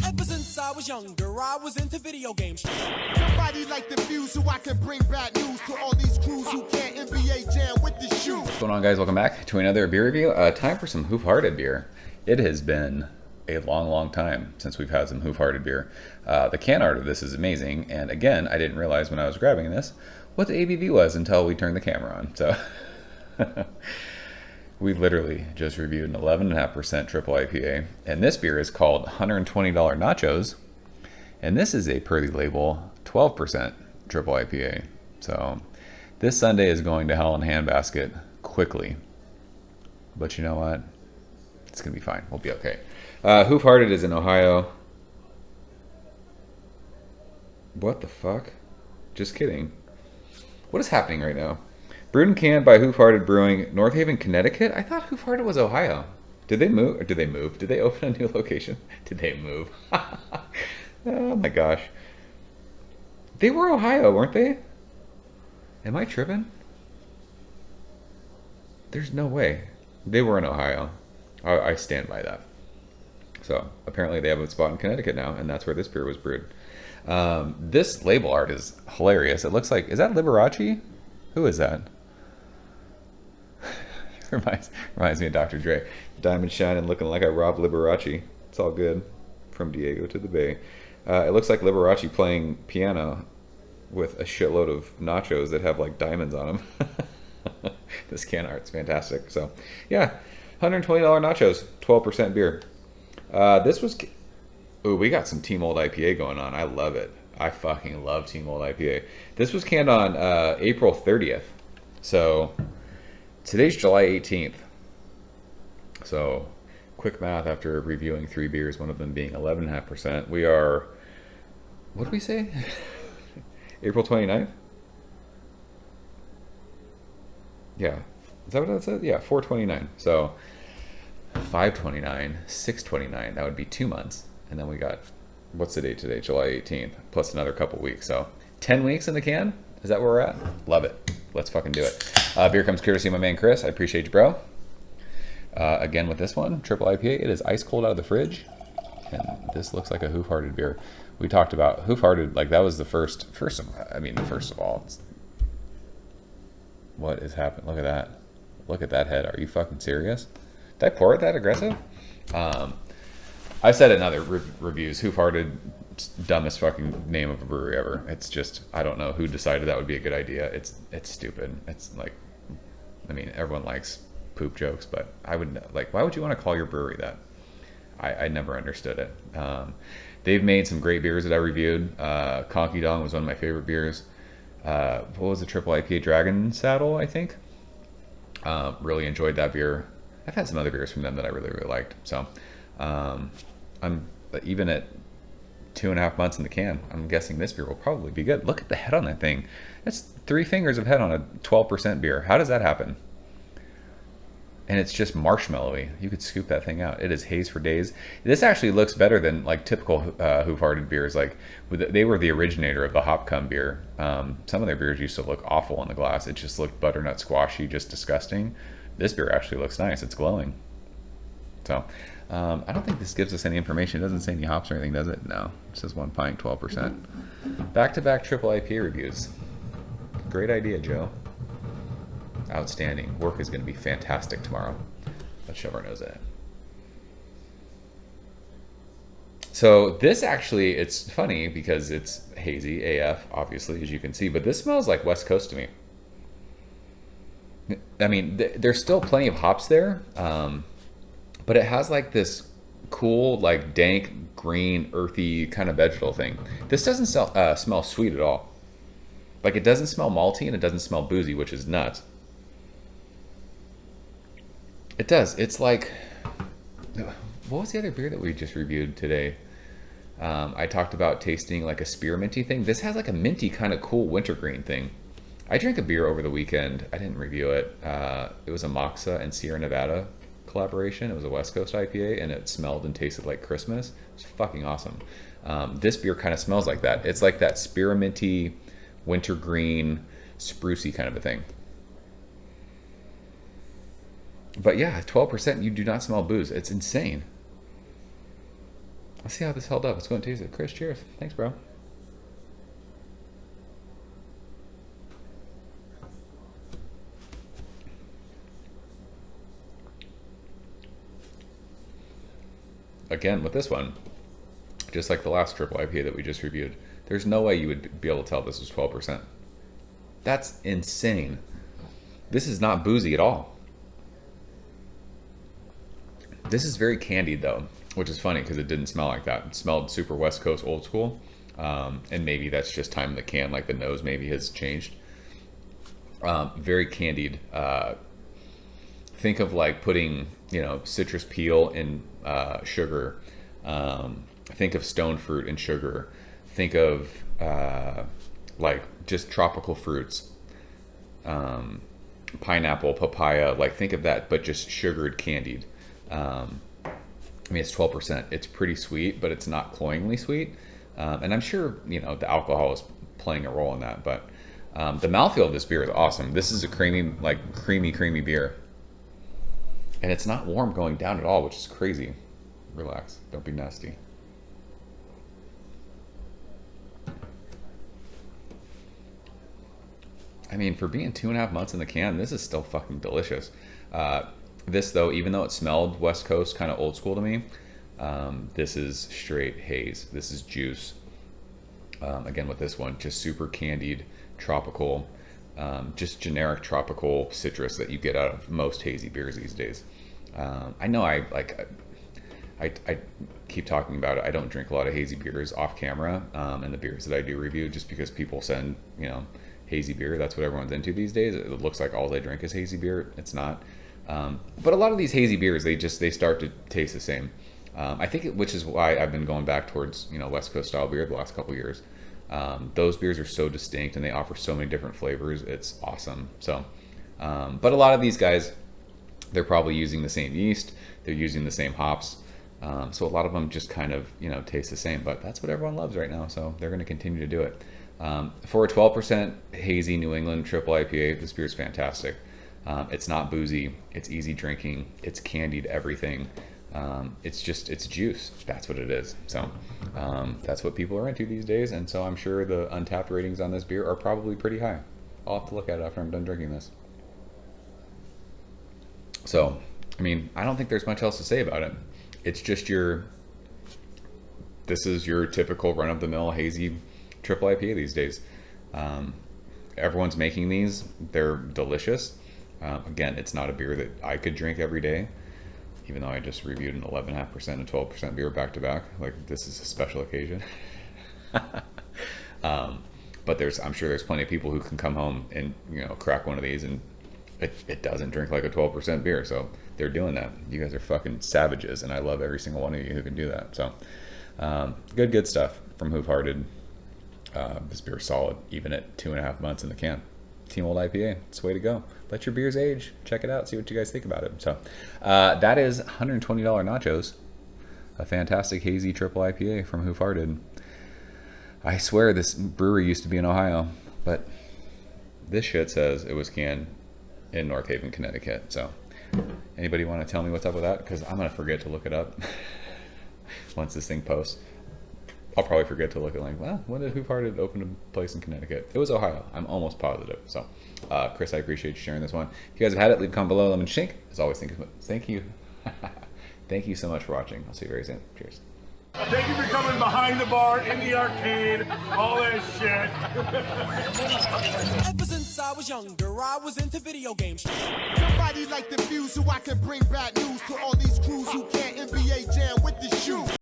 Ever since I was younger, I was into video games. Somebody like the Fuse so I can bring bad news to all these crews who can't NBA jam with the shoe. What's going on, guys? Welcome back to another beer review. Time for some Hoof beer. It has been a long time since we've had some Hoof beer. The can art of this is amazing, and again, I didn't realize when I was grabbing this what the ABV was until we turned the camera on. So we literally just reviewed an 11.5% triple IPA, and this beer is called $120 Nachos, and this is a per the label 12% triple IPA. So this Sunday is going to hell in a handbasket quickly, but you know what? It's gonna be fine. We'll be okay. Hoof is in Ohio. What the fuck? Just kidding. What is happening right now? Brewed and canned by Hoof Brewing, North Haven, Connecticut. I thought Hoof was Ohio. Did they move? Or did they move? Did they open a new location? Did they move? Oh my gosh. They were Ohio, weren't they? Am I tripping? There's no way. They were in Ohio. I stand by that. So apparently they have a spot in Connecticut now, and that's where this beer was brewed. This label art is hilarious. It looks like, is that Liberace? Who is that? reminds me of Dr. Dre. Diamond shining, looking like I robbed Liberace. It's all good. From Diego to the Bay. It looks like Liberace playing piano with a shitload of nachos that have like diamonds on them. This can art's fantastic. So yeah, $120 nachos, 12% beer. This was, ooh, we got some Team Old IPA going on. I love it. I fucking love Team Old IPA. This was canned on April 30th. So today's July 18th. So quick math after reviewing 3 beers, one of them being 11.5%. We are, what did we say? April 29th? Yeah. Is that what that said? Yeah, 4/29. So 5/29, 6/29. That would be 2 months. And then we got, what's the date today? July 18th, plus another couple weeks. So 10 weeks in the can? Is that where we're at? Love it. Let's fucking do it. Beer comes courtesy of my man Chris. I appreciate you, bro. Again with this one, triple IPA. It is ice cold out of the fridge. And this looks like a Hoof beer. We talked about Hoof like that was the first of all. What is happening? Look at that. Look at that head. Are you fucking serious? Did I pour it that aggressive? I said in other reviews, Hoof dumbest fucking name of a brewery ever. It's just, I don't know who decided that would be a good idea. It's stupid. It's like, I mean, everyone likes poop jokes, but I would, like, why would you want to call your brewery that? I never understood it. They've made some great beers that I reviewed. Conky Dong was one of my favorite beers. What was the triple IPA? Dragon Saddle, I think. Really enjoyed that beer. I've had some other beers from them that I really liked. So I'm even at 2.5 months in the can, I'm guessing this beer will probably be good. Look at the head on that thing. That's 3 fingers of head on a 12% beer. How does that happen? And it's just marshmallowy. You could scoop that thing out. It is haze for days. This actually looks better than like typical Hoof beers. Like they were the originator of the hop cum beer. Some of their beers used to look awful in the glass. It just looked butternut squashy, just disgusting. This beer actually looks nice. It's glowing. So I don't think this gives us any information. It doesn't say any hops or anything, does it? No. It says 1 pint, 12%. Back-to-back triple IPA reviews. Great idea, Joe. Outstanding. Work is going to be fantastic tomorrow. Let's shove our nose in it. So this actually, it's funny because it's hazy AF, obviously, as you can see, but this smells like West Coast to me. I mean, there's still plenty of hops there, but it has like this cool, like dank, green, earthy kind of vegetal thing. This doesn't smell sweet at all. Like it doesn't smell malty and it doesn't smell boozy, which is nuts. It does. It's like, what was the other beer that we just reviewed today? I talked about tasting like a spearminty thing. This has like a minty kind of cool wintergreen thing. I drank a beer over the weekend. I didn't review it. It was a Moxa and Sierra Nevada collaboration. It was a West Coast IPA and it smelled and tasted like Christmas. It was fucking awesome. This beer kind of smells like that. It's like that spearminty, wintergreen, sprucey kind of a thing. But yeah, 12%, you do not smell booze. It's insane. Let's see how this held up. Let's go and taste it. Chris, cheers. Thanks, bro. Again, with this one, just like the last triple IPA that we just reviewed, there's no way you would be able to tell this was 12%. That's insane. This is not boozy at all. This is very candied though, which is funny because it didn't smell like that. It smelled super West Coast old school. And maybe that's just time in the can, like the nose maybe has changed. Very candied. Think of like putting, citrus peel in sugar. Think of stone fruit and sugar. Think of like just tropical fruits. Pineapple, papaya, like think of that, but just sugared, candied. It's 12%. It's pretty sweet, but it's not cloyingly sweet. And I'm sure, the alcohol is playing a role in that, but the mouthfeel of this beer is awesome. This is a creamy beer. And it's not warm going down at all, which is crazy. Relax. Don't be nasty. For being 2.5 months in the can, this is still fucking delicious. This, though, even though it smelled West Coast, kind of old school to me, this is straight haze. This is juice. Again, with this one, just super candied, tropical, just generic tropical citrus that you get out of most hazy beers these days. I know I keep talking about it. I don't drink a lot of hazy beers off camera, and the beers that I do review, just because people send, hazy beer. That's what everyone's into these days. It looks like all they drink is hazy beer. It's not. But a lot of these hazy beers, they start to taste the same. I think, which is why I've been going back towards, West Coast style beer the last couple years. Those beers are so distinct and they offer so many different flavors. It's awesome. So, but a lot of these guys, they're probably using the same yeast. They're using the same hops. So a lot of them just kind of, taste the same, but that's what everyone loves right now. So they're going to continue to do it. For a 12% hazy New England triple IPA, this beer is fantastic. It's not boozy. It's easy drinking. It's candied everything. It's juice. That's what it is. So that's what people are into these days. And so I'm sure the Untappd ratings on this beer are probably pretty high. I'll have to look at it after I'm done drinking this. So, I don't think there's much else to say about it. It's just this is your typical run-of-the-mill hazy triple IPA these days. Everyone's making these. They're delicious. Again, it's not a beer that I could drink every day, even though I just reviewed an 11.5% and 12% beer back to back. Like, this is a special occasion. But I'm sure there's plenty of people who can come home and, crack one of these and it doesn't drink like a 12% beer. So they're doing that. You guys are fucking savages, and I love every single one of you who can do that. So good stuff from Hoof. This beer is solid, even at 2.5 months in the can. Team Old IPA, it's the way to go. Let your beers age. Check it out. See what you guys think about it. So that is $120 Nachos, a fantastic hazy triple IPA from Hoof. I swear this brewery used to be in Ohio, but this shit says it was canned in North Haven, Connecticut. So anybody want to tell me what's up with that? Because I'm going to forget to look it up once this thing posts. I'll probably forget to look at when did Hoof open a place in Connecticut? It was Ohio. I'm almost positive. So, Chris, I appreciate you sharing this one. If you guys have had it, leave a comment below. Lemon shake. As always, thank you. Thank you so much for watching. I'll see you very soon. Cheers. Thank you for coming behind the bar, in the arcade, all that shit. Ever since I was younger, I was into video games. Somebody like the view so I can bring back news.